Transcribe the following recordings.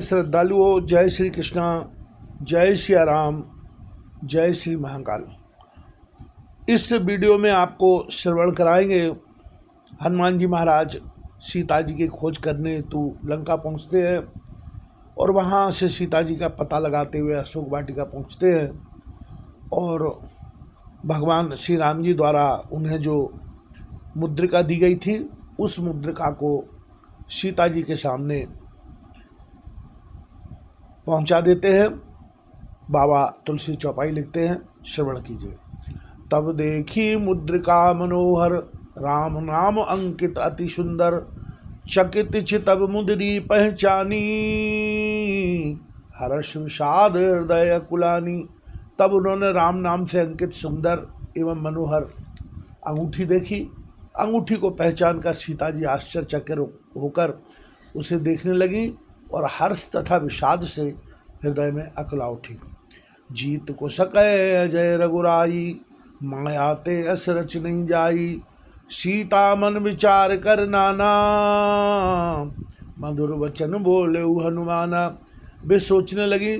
श्रद्धालुओं, जय श्री कृष्णा, जय सिया राम, जय श्री महाकाल। इस वीडियो में आपको श्रवण कराएंगे हनुमान जी महाराज सीता जी की खोज करने हेतु लंका पहुंचते हैं और वहां से सीता जी का पता लगाते हुए अशोक वाटिका पहुंचते हैं और भगवान श्री राम जी द्वारा उन्हें जो मुद्रिका दी गई थी उस मुद्रिका को सीता जी के सामने पहुंचा देते हैं। बाबा तुलसी चौपाई लिखते हैं, श्रवण कीजिए। तब देखी मुद्रिका मनोहर, राम नाम अंकित अति सुंदर। चकित चितब मुद्री पहचानी, हर्ष विषाद हृदय कुलानी। तब उन्होंने राम नाम से अंकित सुंदर एवं मनोहर अंगूठी देखी। अंगूठी को पहचान कर सीता जी आश्चर्यचकित होकर उसे देखने लगी और हर्ष तथा विषाद से हृदय में अकुला उठी। जीत को सकै जय रघुराई, मायाते अस रच नहीं जाई। सीता मन विचार कर नाना, मधुर वचन बोले हनुमाना। वे सोचने लगी,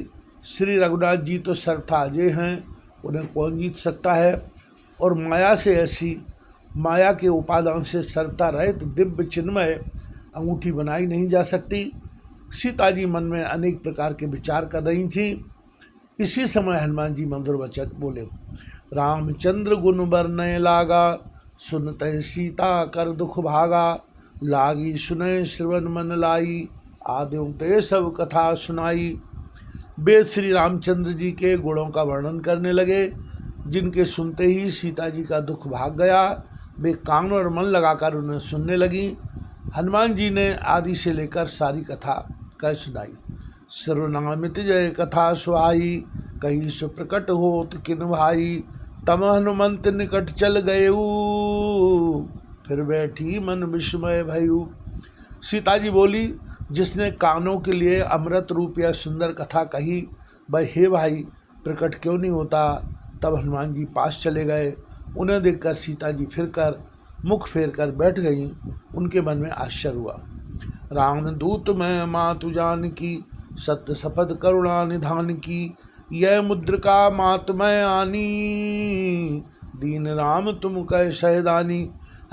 श्री रघुनाथ जी तो सर्वथा हैं, उन्हें कौन जीत सकता है। और माया से ऐसी माया के उपादान से सर्वथा रहित दिव्य चिन्मय अंगूठी बनाई नहीं जा सकती। सीता जी मन में अनेक प्रकार के विचार कर रही थी। इसी समय हनुमान जी मधुर वचन बोले। रामचंद्र गुण बरनय लागा, सुनते सीता कर दुख भागा। लागी सुनय श्रवण मन लाई, आद्यों ते सब कथा सुनाई। वे श्री रामचंद्र जी के गुणों का वर्णन करने लगे, जिनके सुनते ही सीता जी का दुख भाग गया। वे कान और मन लगाकर उन्हें सुनने लगी। हनुमान जी ने आदि से लेकर सारी कथा कह सुनाई। सर्वनामित जय कथा सुहाई, कहीं सुप्रकट होत किन भाई। तम हनुमंत निकट चल गयऊ, फिर बैठी मन विस्मय भयऊ। सीता जी बोली, जिसने कानों के लिए अमृत रूप या सुंदर कथा कही, वह हे भाई प्रकट क्यों नहीं होता। तब हनुमान जी पास चले गए। उन्हें देखकर सीता जी फिरकर मुख फेर कर बैठ गईं। उनके मन में आश्चर्य हुआ। राम दूत मैं मातु जान की, सत्य शपथ करुणा निधान की। यह मुद्रिका मात मैं आनी, दीन राम तुम कह सहदानी।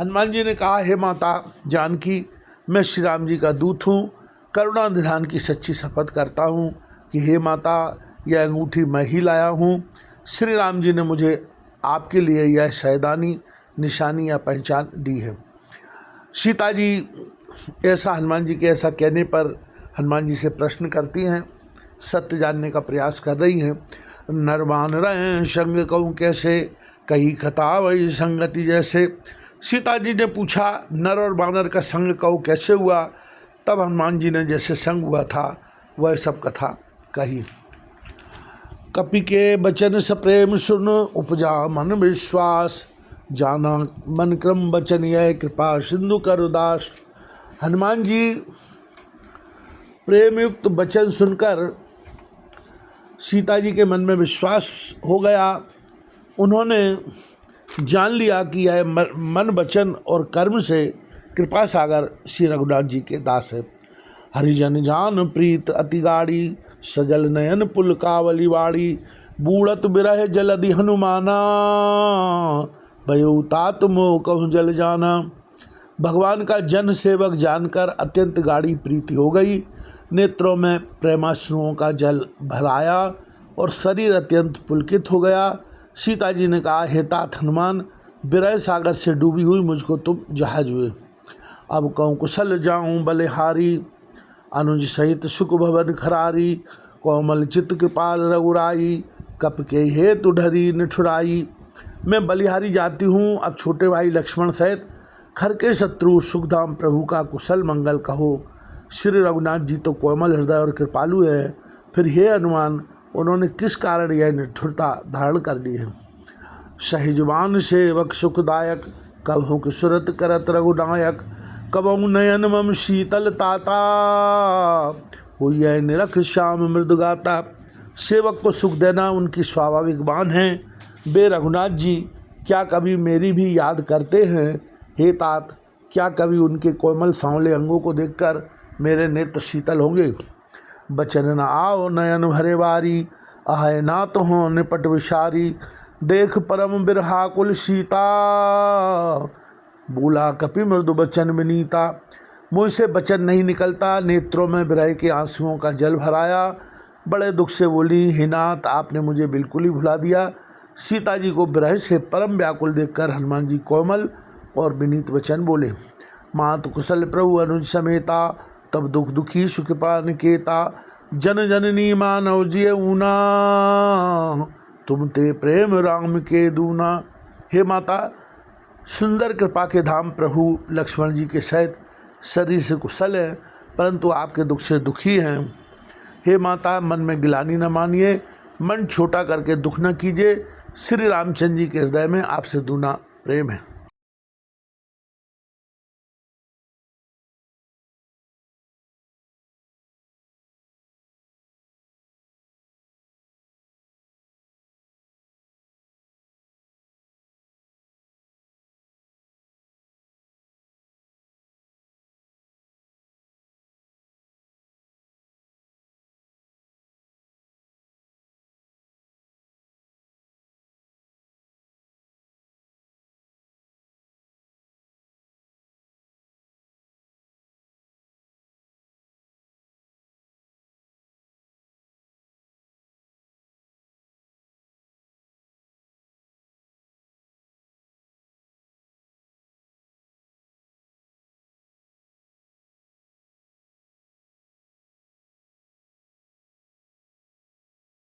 हनुमान जी ने कहा, हे माता जानकी, मैं श्री राम जी का दूत हूँ। करुणा निधान की सच्ची शपथ करता हूँ कि हे माता, यह अंगूठी मैं ही लाया हूँ। श्री राम जी ने मुझे आपके लिए यह सहदानी निशानी या पहचान दी है। सीता जी ऐसा हनुमान जी के ऐसा कहने पर हनुमान जी से प्रश्न करती हैं, सत्य जानने का प्रयास कर रही हैं। नरवान रहें संग कहूँ कैसे, कही खता वही संगति जैसे। सीता जी ने पूछा, नर और बानर का संग कहूँ कैसे हुआ। तब हनुमान जी ने जैसे संग हुआ था वह सब कथा कही। कपि के बचन सप्रेम सुन, उपजा मन विश्वास। जाना मन क्रम बचन यह, कृपा सिंधु कर उदास। हनुमान जी प्रेम युक्त वचन सुनकर सीता जी के मन में विश्वास हो गया। उन्होंने जान लिया कि यह मन वचन और कर्म से कृपा सागर श्री रघुनाथ जी के दास है। हरिजन जान प्रीत अति गाड़ी, सजल नयन पुल कावली वाड़ी। बूढ़त बिरह जलधि हनुमाना, भयो तात मोह कहूँ जल जाना। भगवान का जन सेवक जानकर अत्यंत गाढ़ी प्रीति हो गई। नेत्रों में प्रेमाश्रुओं का जल भराया और शरीर अत्यंत पुलकित हो गया। सीता जी ने कहा, हे तात हनुमान, बिरह सागर से डूबी हुई मुझको तुम जहाज हुए। अब कहूँ कुशल जाऊँ बलिहारी, अनुज सहित सुख भवन खरारी। कोमल चित्त कृपाल रघुराई, कप के हेतु ढरी निठुराई। मैं बलिहारी जाती हूँ, अब छोटे भाई लक्ष्मण सहित खर के शत्रु सुखधाम प्रभु का कुशल मंगल कहो। श्री रघुनाथ जी तो कोमल हृदय और कृपालु है, फिर हे हनुमान, उन्होंने किस कारण यह निठुरता धारण कर ली है। सहिजवान सेवक सुखदायक, कबहु की सुरत करत रघुनायक। कबहु नयन मम शीतल ताता, हो यह निरख श्याम मृदुगाता। सेवक को सुख देना उनकी स्वाभाविक बान है। वे रघुनाथ जी क्या कभी मेरी भी याद करते हैं। हे तात, क्या कभी उनके कोमल सांवले अंगों को देखकर मेरे नेत्र शीतल होंगे। बचन न आओ नयन भरे बारी, आय नात हो निपट विशारी, देख परम बिरहा कुल सीता, बोला कपि मृदु बचन विनीता। मुझसे बचन नहीं निकलता, नेत्रों में विरह के आंसुओं का जल भराया। बड़े दुख से बोली, हे नाथ आपने मुझे बिल्कुल ही भुला दिया। सीता जी को विरह से परम व्याकुल देखकर हनुमान जी कोमल और विनीत वचन बोले, मात कुशल प्रभु अनुज समेता, तब दुख दुखी सुखपा निकेता, जन जननी मानव जिय ऊना, तुम ते प्रेम राम के दूना। हे माता, सुंदर कृपा के धाम प्रभु लक्ष्मण जी के सहित शरीर से कुशल है, परंतु आपके दुख से दुखी हैं। हे माता, मन में गिलानी न मानिए, मन छोटा करके दुख न कीजिए। श्री रामचंद्र जी के हृदय में आपसे दूना प्रेम है।